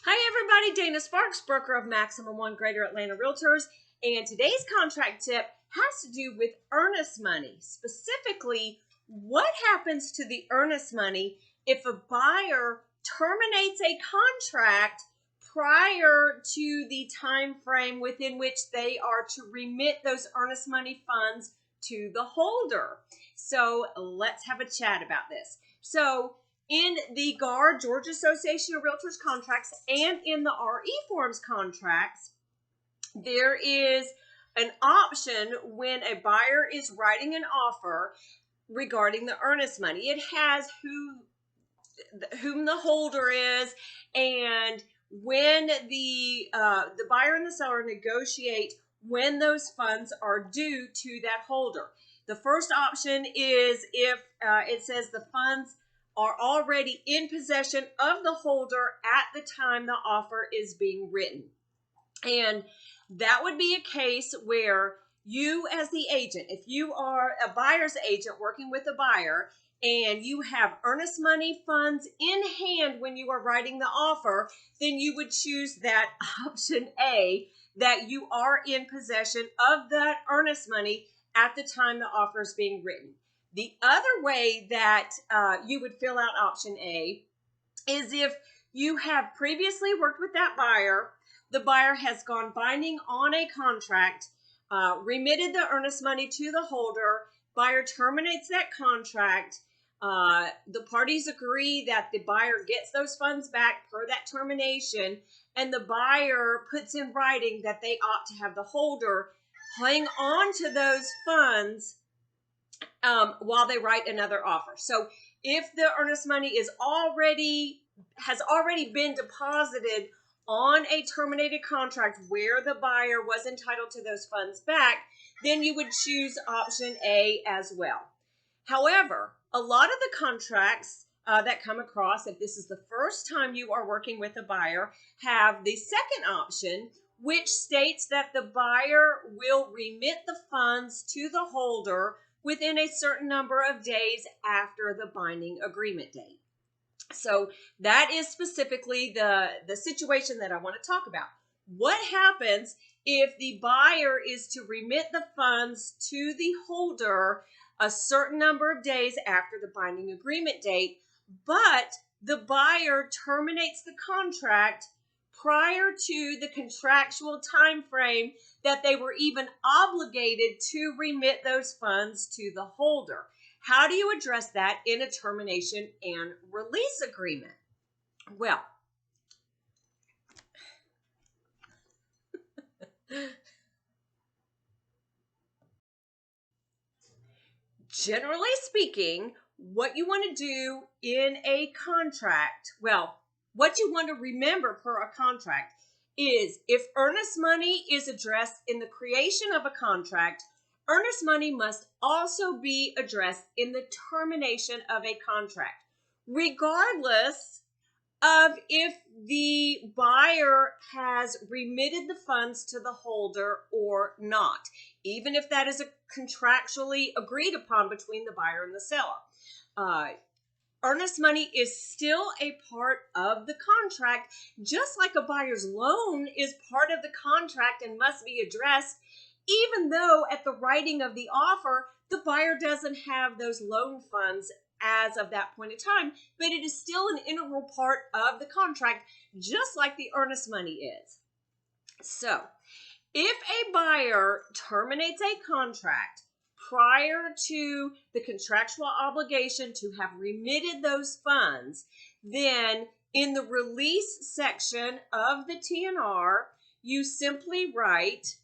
Hi everybody, Dana Sparks, broker of Maximum One Greater Atlanta Realtors, and today's contract tip has to do with earnest money. Specifically, what happens to the earnest money if a buyer terminates a contract prior to the time frame within which they are to remit those earnest money funds to the holder. So let's have a chat about this. So in the GAR, Georgia Association of Realtors contracts, and in the RE Forms contracts, there is an option when a buyer is writing an offer regarding the earnest money. It has whom the holder is, and when the buyer and the seller negotiate when those funds are due to that holder. The first option is if it says the funds are already in possession of the holder at the time the offer is being written. And that would be a case where you, as the agent, if you are a buyer's agent working with a buyer and you have earnest money funds in hand when you are writing the offer, then you would choose that option A, that you are in possession of that earnest money at the time the offer is being written. The other way that you would fill out option A is if you have previously worked with that buyer, the buyer has gone binding on a contract, remitted the earnest money to the holder, buyer terminates that contract, the parties agree that the buyer gets those funds back per that termination, and the buyer puts in writing that they ought to have the holder hang on to those funds while they write another offer. So if the earnest money has already been deposited on a terminated contract where the buyer was entitled to those funds back, then you would choose option A as well. However, a lot of the contracts that come across, if this is the first time you are working with a buyer, have the second option, which states that the buyer will remit the funds to the holder within a certain number of days after the binding agreement date. So that is specifically the situation that I want to talk about. What happens if the buyer is to remit the funds to the holder a certain number of days after the binding agreement date, but the buyer terminates the contract prior to the contractual time frame that they were even obligated to remit those funds to the holder? How do you address that in a termination and release agreement? Well, generally speaking, what you want to do in a contract, what you want to remember per a contract is if earnest money is addressed in the creation of a contract, earnest money must also be addressed in the termination of a contract, regardless of if the buyer has remitted the funds to the holder or not, even if that is contractually agreed upon between the buyer and the seller. Earnest money is still a part of the contract, just like a buyer's loan is part of the contract and must be addressed, even though at the writing of the offer, the buyer doesn't have those loan funds as of that point in time, but it is still an integral part of the contract, just like the earnest money is. So, if a buyer terminates a contract prior to the contractual obligation to have remitted those funds, then in the release section of the TNR, you simply write,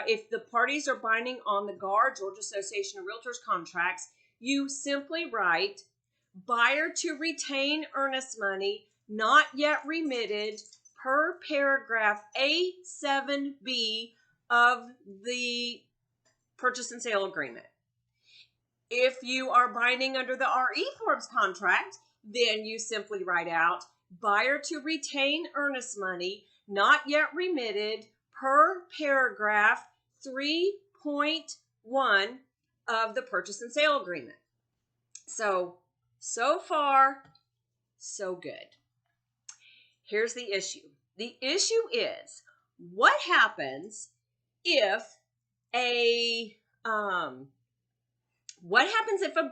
if the parties are binding on the GAR, Georgia Association of Realtors contracts, you simply write, buyer to retain earnest money not yet remitted per paragraph A7B of the purchase and sale agreement. If you are binding under the RE Forms contract, then you simply write out, buyer to retain earnest money not yet remitted per paragraph 3.1 of the purchase and sale agreement. So far, so good. Here's the issue. The issue is, what happens if a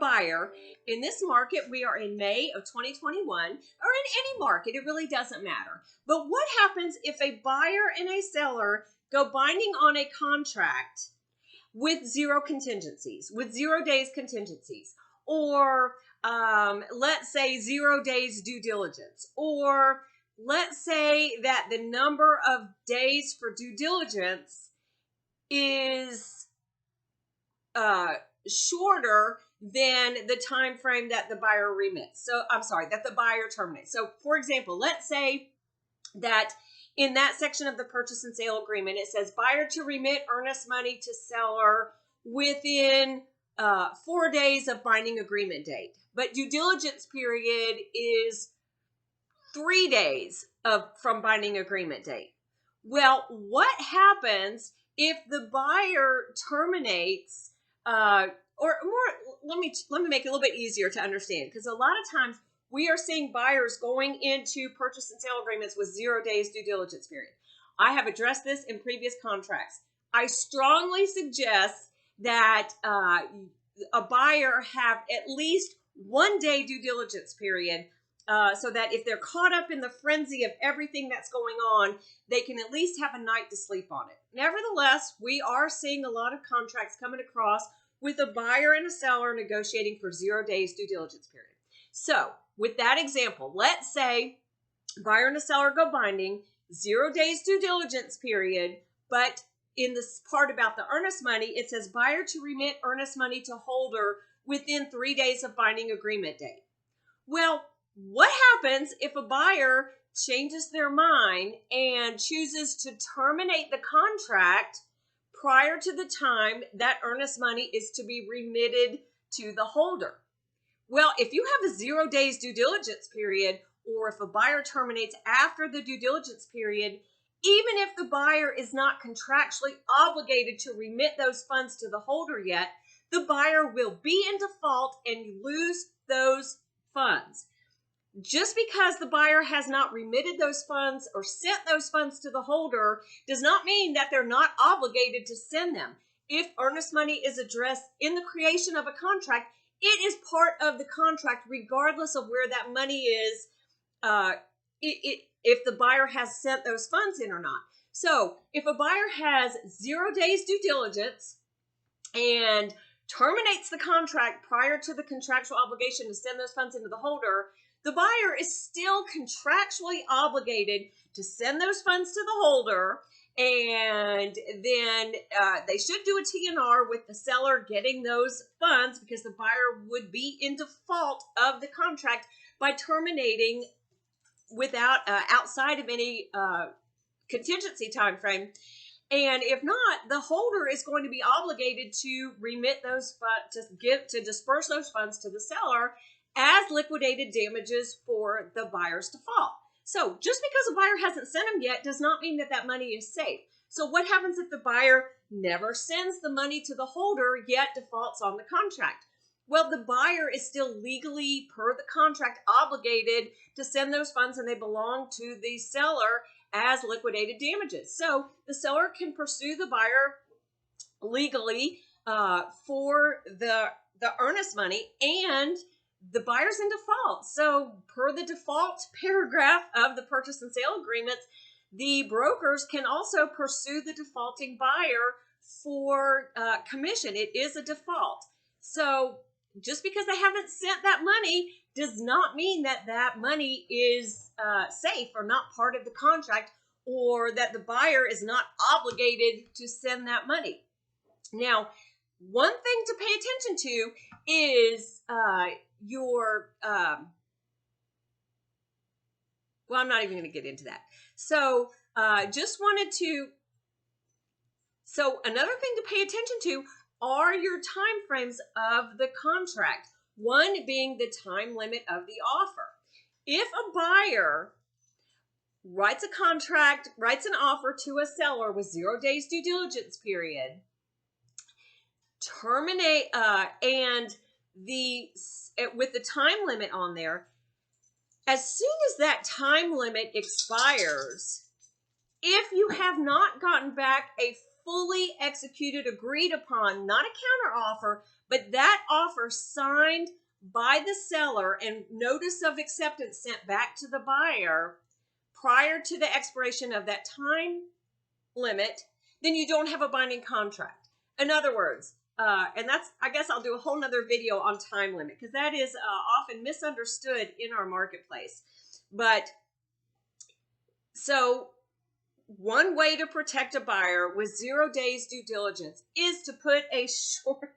buyer, in this market, we are in May of 2021, or in any market, it really doesn't matter. But what happens if a buyer and a seller go binding on a contract with zero contingencies, with 0 days contingencies, or let's say 0 days due diligence, or let's say that the number of days for due diligence is shorter than the time frame that the buyer remits. So I'm sorry, that the buyer terminates. So for example, let's say that in that section of the purchase and sale agreement, it says buyer to remit earnest money to seller within 4 days of binding agreement date. But due diligence period is 3 days from binding agreement date. Well, what happens if the buyer terminates, let me make it a little bit easier to understand, because a lot of times we are seeing buyers going into purchase and sale agreements with 0 days due diligence period. I have addressed this in previous contracts. I strongly suggest that a buyer have at least 1 day due diligence period, so that if they're caught up in the frenzy of everything that's going on, they can at least have a night to sleep on it. Nevertheless, we are seeing a lot of contracts coming across with a buyer and a seller negotiating for 0 days due diligence period. So with that example, let's say buyer and a seller go binding, 0 days due diligence period, but in this part about the earnest money, it says buyer to remit earnest money to holder within 3 days of binding agreement date. Well, what happens if a buyer changes their mind and chooses to terminate the contract prior to the time that earnest money is to be remitted to the holder? Well, if you have a 0 days due diligence period, or if a buyer terminates after the due diligence period, even if the buyer is not contractually obligated to remit those funds to the holder yet, the buyer will be in default and lose those funds. Just because the buyer has not remitted those funds or sent those funds to the holder does not mean that they're not obligated to send them. If earnest money is addressed in the creation of a contract, it is part of the contract regardless of where that money is, if the buyer has sent those funds in or not. So if a buyer has 0 days due diligence and terminates the contract prior to the contractual obligation to send those funds into the holder, the buyer is still contractually obligated to send those funds to the holder, and then they should do a TNR with the seller getting those funds, because the buyer would be in default of the contract by terminating without outside of any contingency time frame. And if not, the holder is going to be obligated to remit those funds, to disperse those funds to the seller as liquidated damages for the buyer's default. So just because a buyer hasn't sent them yet does not mean that that money is safe. So what happens if the buyer never sends the money to the holder yet defaults on the contract? Well, the buyer is still legally, per the contract, obligated to send those funds, and they belong to the seller as liquidated damages. So the seller can pursue the buyer legally for the earnest money, and the buyer's in default. So per the default paragraph of the purchase and sale agreements, the brokers can also pursue the defaulting buyer for commission. It is a default. So just because they haven't sent that money does not mean that that money is safe or not part of the contract, or that the buyer is not obligated to send that money. Now, one thing to pay attention to is well, I'm not even going to get into that. So so another thing to pay attention to are your time frames of the contract. One being the time limit of the offer. If a buyer writes a contract, writes an offer to a seller with 0 days due diligence period, terminate and with the time limit on there, as soon as that time limit expires, If you have not gotten back a fully executed, agreed upon, not a counter offer, but that offer signed by the seller and notice of acceptance sent back to the buyer prior to the expiration of that time limit, then you don't have a binding contract. In other words, and that's, I guess I'll do a whole nother video on time limit because that is often misunderstood in our marketplace. But so one way to protect a buyer with 0 days due diligence is to put a short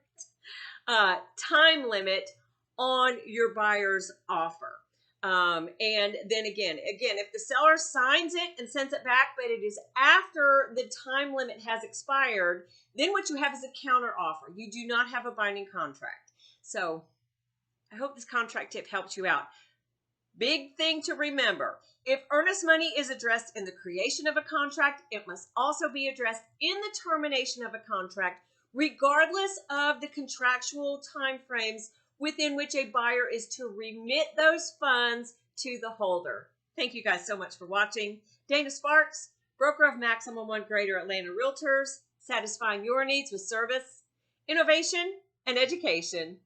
time limit on your buyer's offer. And then again, if the seller signs it and sends it back, but it is after the time limit has expired, then what you have is a counter offer. You do not have a binding contract. So I hope this contract tip helps you out. Big thing to remember, if earnest money is addressed in the creation of a contract, it must also be addressed in the termination of a contract, regardless of the contractual timeframes within which a buyer is to remit those funds to the holder. Thank you guys so much for watching. Dana Sparks, broker of Maximum One Greater Atlanta Realtors, satisfying your needs with service, innovation, and education.